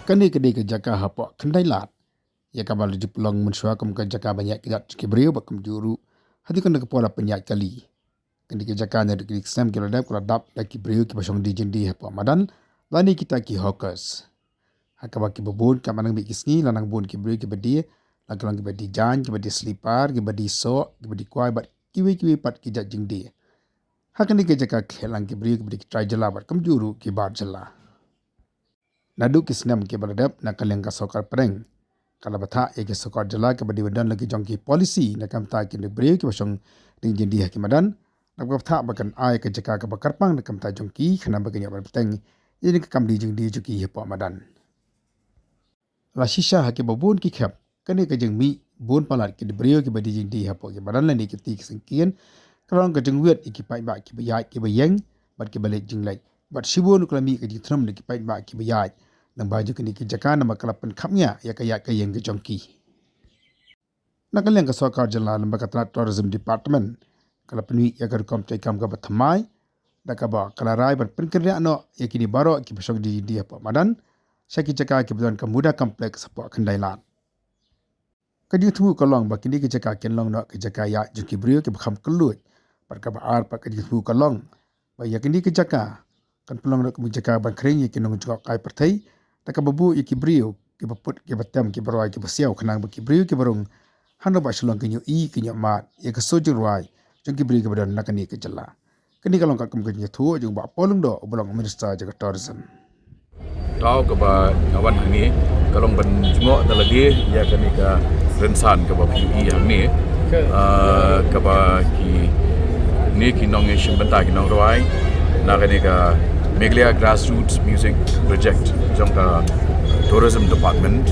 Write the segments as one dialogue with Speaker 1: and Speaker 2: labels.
Speaker 1: Kani kedai kerjaka hapok kendai lat. Ya kabal di pelong mensuakum kerjaka banyak kejat kibrio bakum juru. Hati kena kepala penyak kali. Kani kerjaka nya di Islam kiladap dak kibrio ki pasong di jendi hapok madan. Lani kita ki hawkers. Hakaba ki bebun kamanang bi kisni lanang bun kibrio ki bedi. Lang ki bedi jan ki bedi selipar ki bedi sok ki bedi kuai bat kiwi pat ki jat jendi. Hakani kerjaka kelang kibrio ki bedi try jela bat kum juru ki bar jela. Nadu kisnam ke baladap na kaleng ka sokar pereng. Kala batha ke sokar jala ke badi badan lagi jongki polisi na kam ta ke nebre ke basong ding jendi hakimadan. Na batha bakan ai ke jaka ke bakarpang na kam ta jongki khana baganya bateng ini ke kam di jendi juki hepo madan. La shisha haki babun ki khap kane ke jeng mi bon palat ke nebre ke badi jendi hepo ke badan la ni ke ti sengkian kalong ke jeng wet ki pai ba ki bayai ke bayeng bat ke balik jeng lai. Bat shibun klami ke jithram ni ki pai ba ki bayai. Nang baju kini kerjaka nama kelapan kapnya ya kaya yang ke jongki. Nak yang ke sokar jala lembaga tourism department kelapan wi ya ke kom tekam ke bathamai dak ba kalarai ban penkerja no ya kini baro ki besok di dia apa madan syaki jaka ki bedan kemuda kompleks apa kendailan. Kadi tu kolong ba kini kerjaka kenlong no kerjaka ya jongki brio ke bakam kelut par ka ba ar pa kadi tu kolong ba ya kini kerjaka kan pelong no kerjaka ban kering ya kinong jok kai pertai tak babu iki brio ki baput ki batam ki baroi ki basiau khanang ki brio ki barung hano ba shlong kinyo kinyo mat ya ke soju ruai jong ki brio ki badan nakani ke jala kini kalong ka kum kinyo thu jong ba polung do oblong minister jaga tourism
Speaker 2: tau ke ba awan ni kalong ban jengok lagi ya kani ka rensan ke ba PUE yang ni ke ba ki ni kinong nation benta kinong ruai nakani ka Meghalaya Grassroots Music Project jong ka tourism department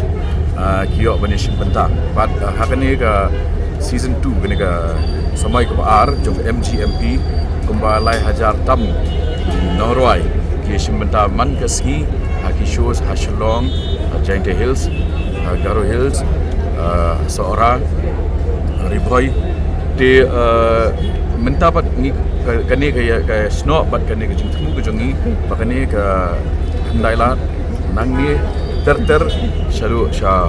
Speaker 2: kio banishin benta but hakani ka season 2 kani ka samai ka ar jong MGMP kumba lai hajar tam norway ki shin benta man ka ski haki shows hashlong Giant Hills Garo Hills Seora Riboy de menta pat ni kani ka snow bat kani ka jingtmu ka jongi bakani ka handailat nang ni ter shalu sha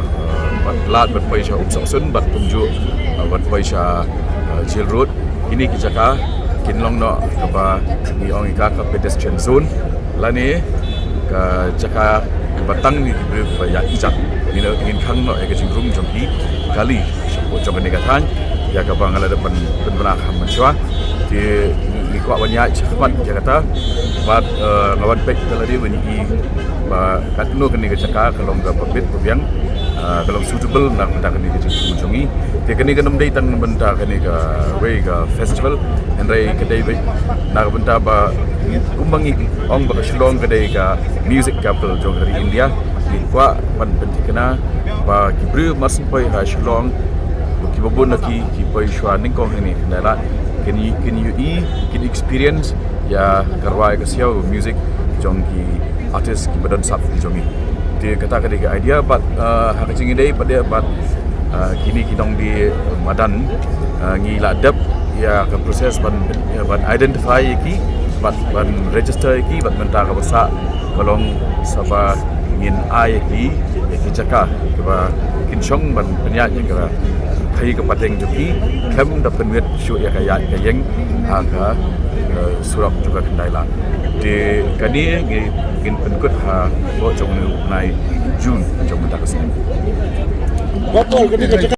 Speaker 2: bat lat bat paisha upsasun bat tunju bat paisha jail road ini ki jaka kinlong no ka ba ni ong ka pedestrian zone lani ka jaka batang ni ki ba ya ijak ni no ingin khang no e ka jingrum jongi kali sabo jong ni ka than ya ka bang ala depan benar hamswa di kuat banyak cepat Jakarta bat ngawan pek tadi bani ba katno kini kecaka kalau enggak pabit pabiang kalau suitable nak benda kini kecungi dia kini kenam dai tan benda kini ka way ka festival andai kedai baik nak benda ba kumbangi ong ba Shillong kedai ka music capital jong dari India di kuat ban pentikna ba kibru masin pai ha Shillong ki babon ki pai shwa ning kong ini kendala can you experience ya karwai ka siau music jong ki artist ki badan sap ki jongi dia kata ke idea but hakacing dei pada but kini kinong di madan ngi ladap ya ka proses ban identify ki ban register ki ban menta ka basa kolong saba ngin ai ki jaka ka kinchong ban penyak ka khai ka pateng juki kem da penwet syu ya kaya kayeng aga surak juga kendailan di kani ngin penkut ha bo jong nai June jong ta kesini